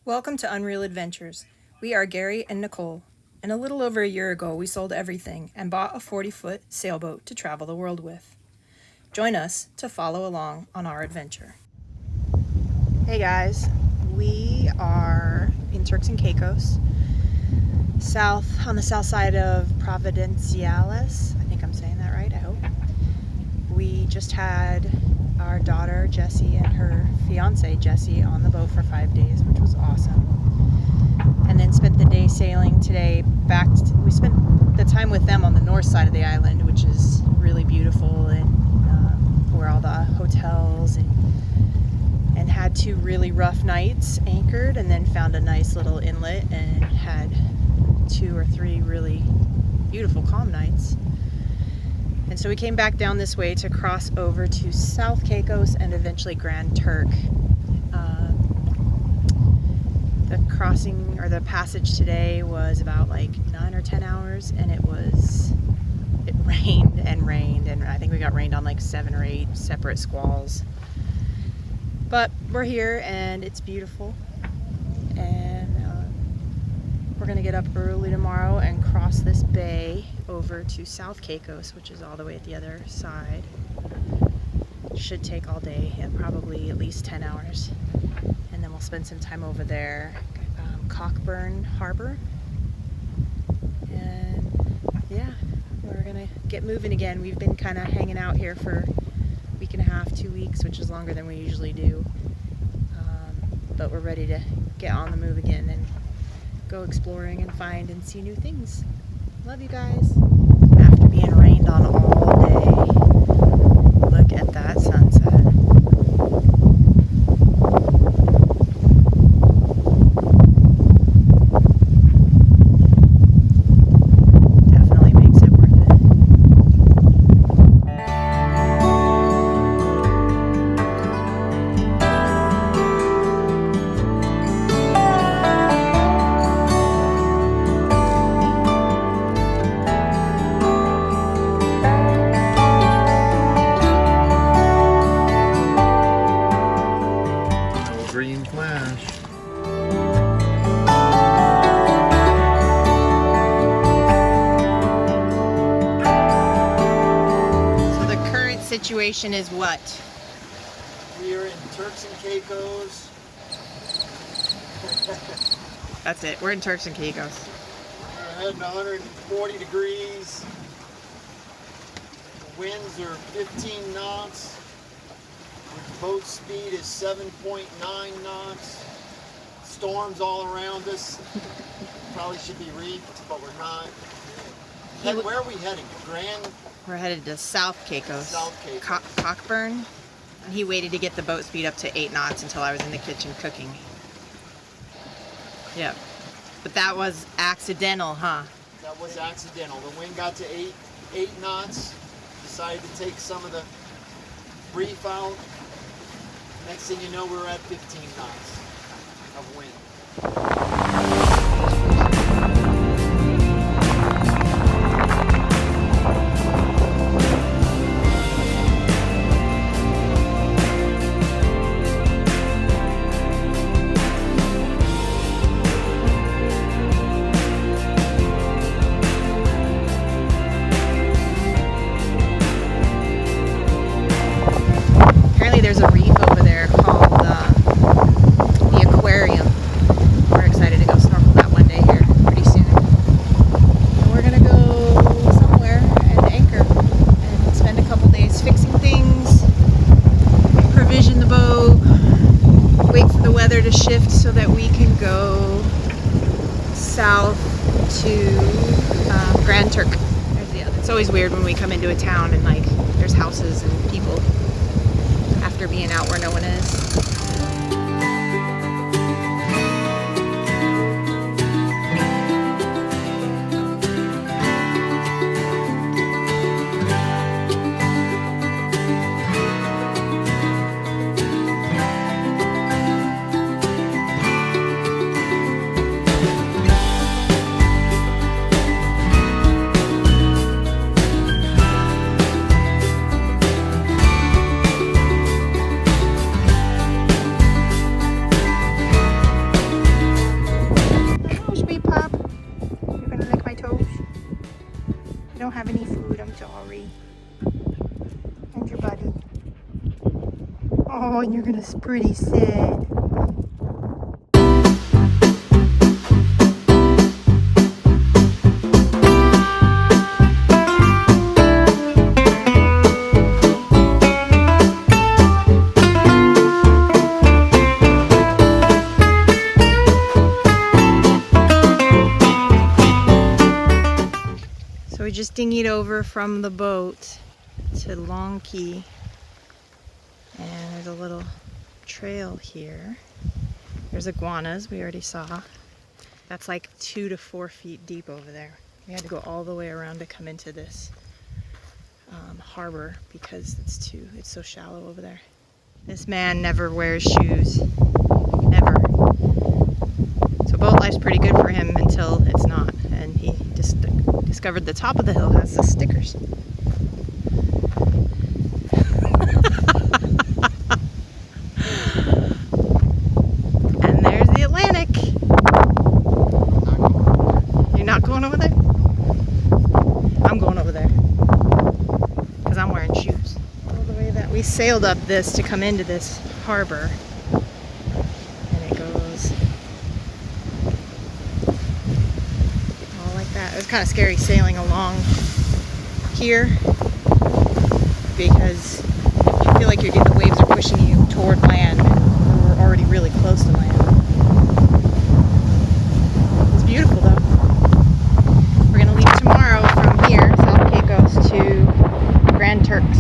Welcome to Unreal Adventures. We are Gary and Nicole, and a little over a year ago we sold everything and bought a 40-foot sailboat to travel the world with. Join us to follow along on our adventure. Hey guys, we are in Turks and Caicos, on the south side of Providenciales. I think I'm saying that right, I hope. We just had our daughter Jessie and her fiance Jesse on the boat for 5 days, which was awesome. And then spent the day sailing today we spent the time with them on the north side of the island, which is really beautiful, and where all the hotels, and had 2 really rough nights anchored, and then found a nice little inlet and had 2 or 3 really beautiful calm nights. And so we came back down this way to cross over to South Caicos and eventually Grand Turk. The crossing or the passage today was about like 9 or 10 hours, and it rained and rained, and I think we got rained on like 7 or 8 separate squalls. But we're here and it's beautiful, and we're gonna get up early tomorrow and cross this bay over to South Caicos, which is all the way at the other side. Should take all day, and probably at least 10 hours. And then we'll spend some time over there, Cockburn Harbor. And yeah, we're gonna get moving again. We've been kind of hanging out here for a week and a half, 2 weeks, which is longer than we usually do. But we're ready to get on the move again and go exploring and find and see new things. Love you guys. After being rained on all day, look at that sunset. Definitely makes it worth it. Green flash. So the current situation is what? We are in Turks and Caicos. That's it. We're in Turks and Caicos. We're heading 140 degrees. The winds are 15 knots. The boat speed is 7.9 knots. Storms all around us. Probably should be reefed, but we're not. Where are we heading? We're headed to South Caicos. South Caicos. Cockburn. And he waited to get the boat speed up to 8 knots until I was in the kitchen cooking. Yep. But that was accidental, huh? That was accidental. The wind got to 8 knots. Decided to take some of the reef out. Next thing you know, we're at 15 knots of wind. Apparently there's a reef over there called the aquarium. We're excited to go snorkel that one day here pretty soon. And we're gonna go somewhere and anchor and spend a couple days fixing things, provision the boat, wait for the weather to shift so that we can go south to Grand Turk. There's the other. It's always weird when we come into a town and like there's houses and people after being out where no one is. Oh, and you're gonna pretty sad. So we just dinghied over from the boat to Long Key, and there's a little trail here. There's iguanas we already saw. That's like 2 to 4 feet deep over there. We had to go all the way around to come into this harbor because it's so shallow over there. This man never wears shoes, never. So boat life's pretty good for him until it's not, and he just discovered the top of the hill has the stickers. And there's the Atlantic. You're not going over there? I'm going over there because I'm wearing shoes. All the way that we sailed up this to come into this harbor, and it goes all like that. It was kind of scary sailing along here because you feel like the waves are pushing you toward land, and we're already really close to land. It's beautiful though. We're gonna leave tomorrow from here, South Caicos, to Grand Turks.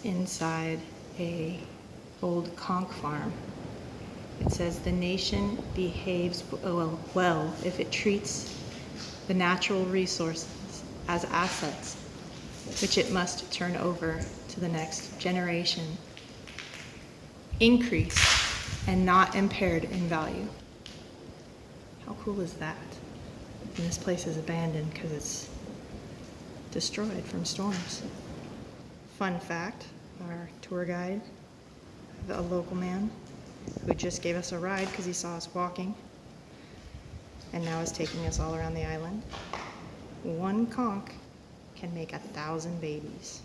Inside a old conch farm. It says the nation behaves well if it treats the natural resources as assets, which it must turn over to the next generation, increase and not impaired in value. How cool is that? And this place is abandoned because it's destroyed from storms. Fun fact, our tour guide, a local man who just gave us a ride because he saw us walking and now is taking us all around the island. One conch can make 1,000 babies.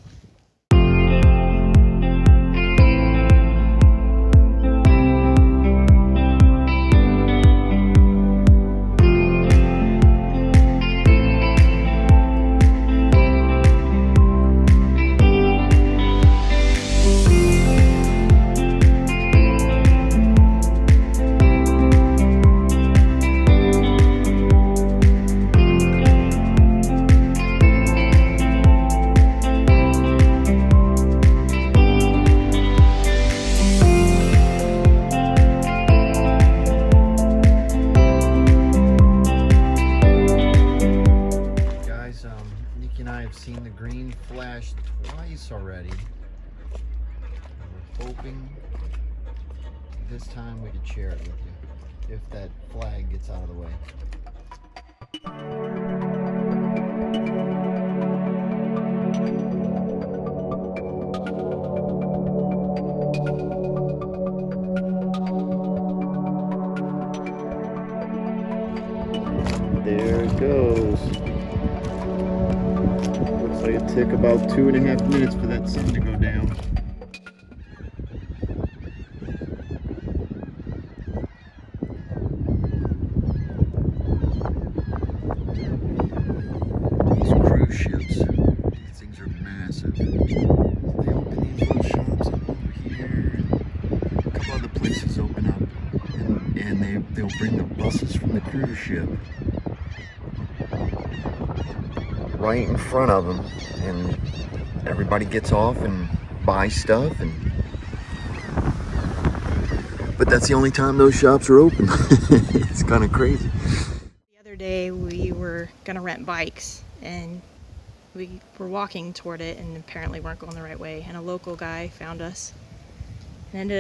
Seen the green flash twice already. We're hoping this time we could share it with you if that flag gets out of the way. There it goes. Looks like it took about 2.5 minutes for that sun to go down. and they'll bring the buses from the cruise ship right in front of them, and everybody gets off and buys stuff, but that's the only time those shops are open. It's kind of crazy. The other day we were gonna rent bikes, and we were walking toward it and apparently weren't going the right way, and a local guy found us and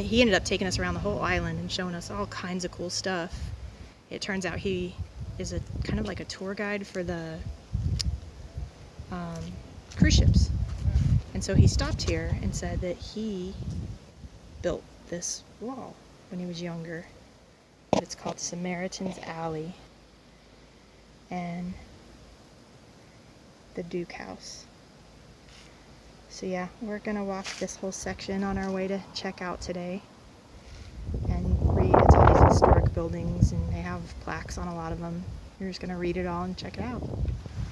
he ended up taking us around the whole island and showing us all kinds of cool stuff. It turns out he is a kind of like a tour guide for the cruise ships, and so he stopped here and said that he built this wall when he was younger. It's called Samaritan's Alley and the Duke House. So yeah, we're gonna walk this whole section on our way to check out today and read. It's all these historic buildings and they have plaques on a lot of them. We're just gonna read it all and check it out.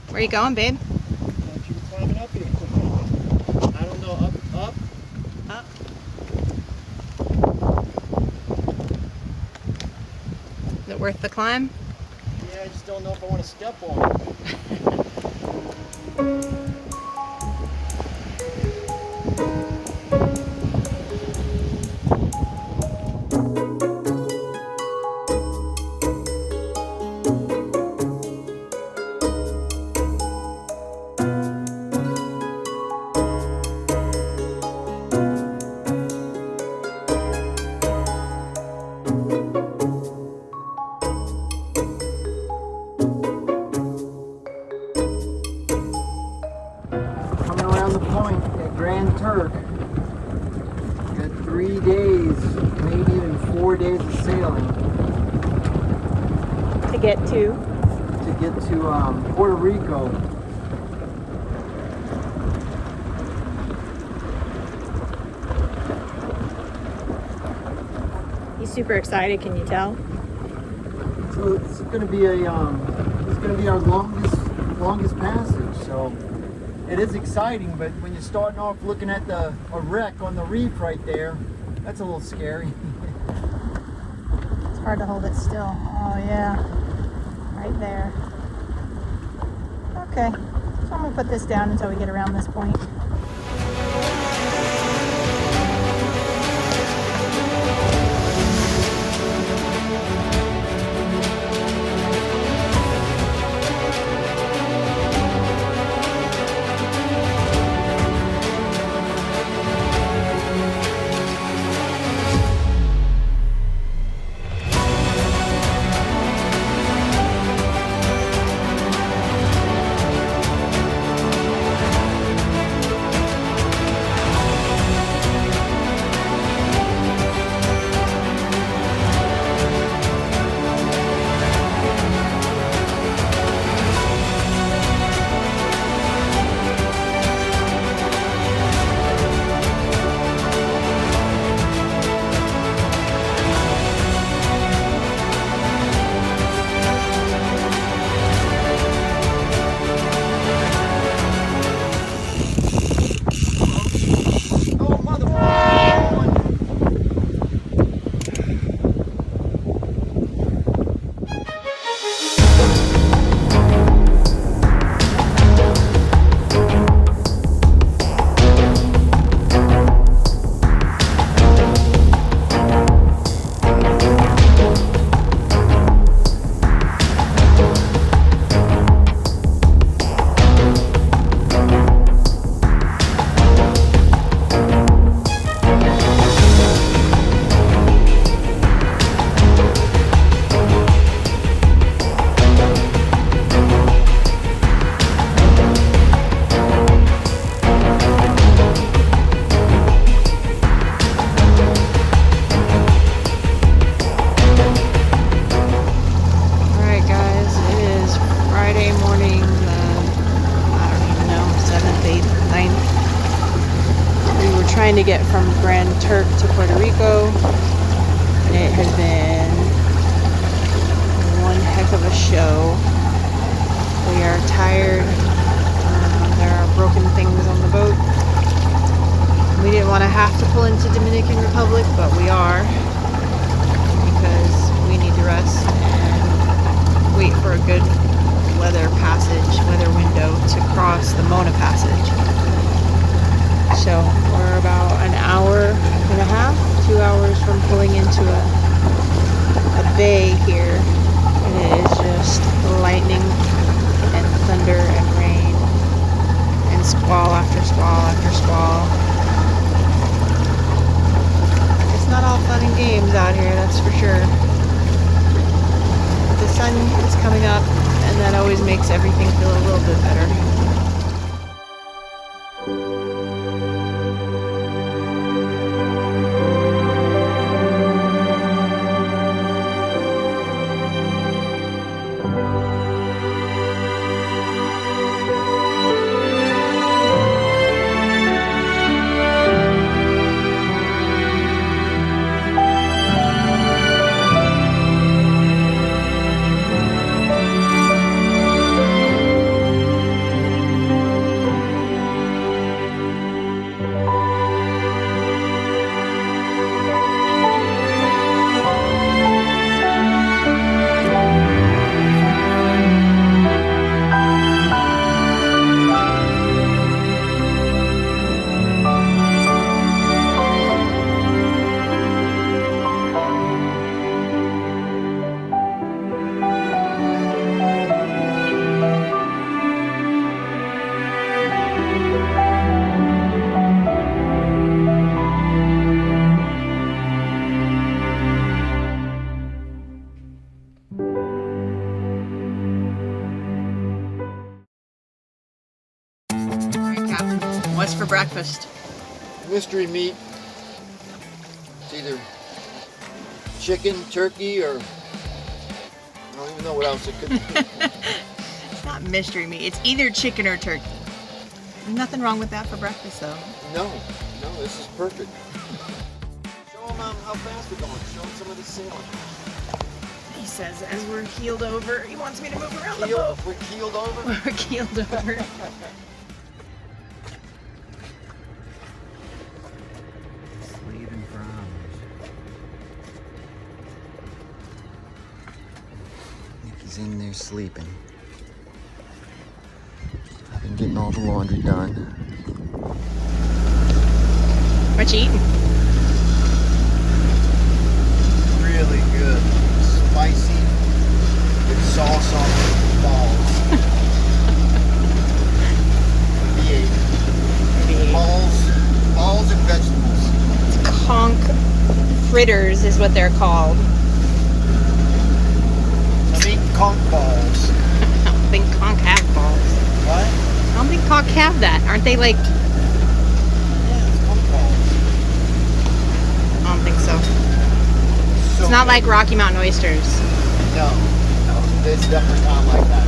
Where are you going, babe? Don't you climbing up here? I don't know, up? Up. Is it worth the climb? Yeah, I just don't know if I want to step on it. Turk. Got 3 days, maybe even 4 days of sailing To get to? to get to Puerto Rico. He's super excited, can you tell? So it's going to be our longest passage. So it is exciting, but when you're starting off looking at a wreck on the reef right there, that's a little scary. It's hard to hold it still. Oh yeah, right there. Okay, so I'm gonna put this down until we get around this point. Trying to get from Turk to Puerto Rico, and it has been one heck of a show. We are tired. There are broken things on the boat. We didn't want to have to pull into Dominican Republic, but we are, because here, that's for sure. The sun is coming up, and that always makes everything feel a little bit better. What's for breakfast? Mystery meat. It's either chicken, turkey, or I don't even know what else it could be. It's not mystery meat. It's either chicken or turkey. Nothing wrong with that for breakfast, though. No, this is perfect. Show them how fast we're going. Show them some of the sailing. He says as we're keeled over, he wants me to move around the boat. We're keeled over? We're keeled over. Sleeping for hours. Nikki's in there sleeping. I've been getting all the laundry done. What you eating? Really good. Spicy with sauce on the balls. Balls and vegetables. Conch fritters is what they're called. I'm eating conch balls. I don't think conch have balls. What? I don't think conch have that. Aren't they like... Yeah, it's conch balls. I don't think so. So It's not good. like Rocky Mountain oysters. No, it's definitely not like that.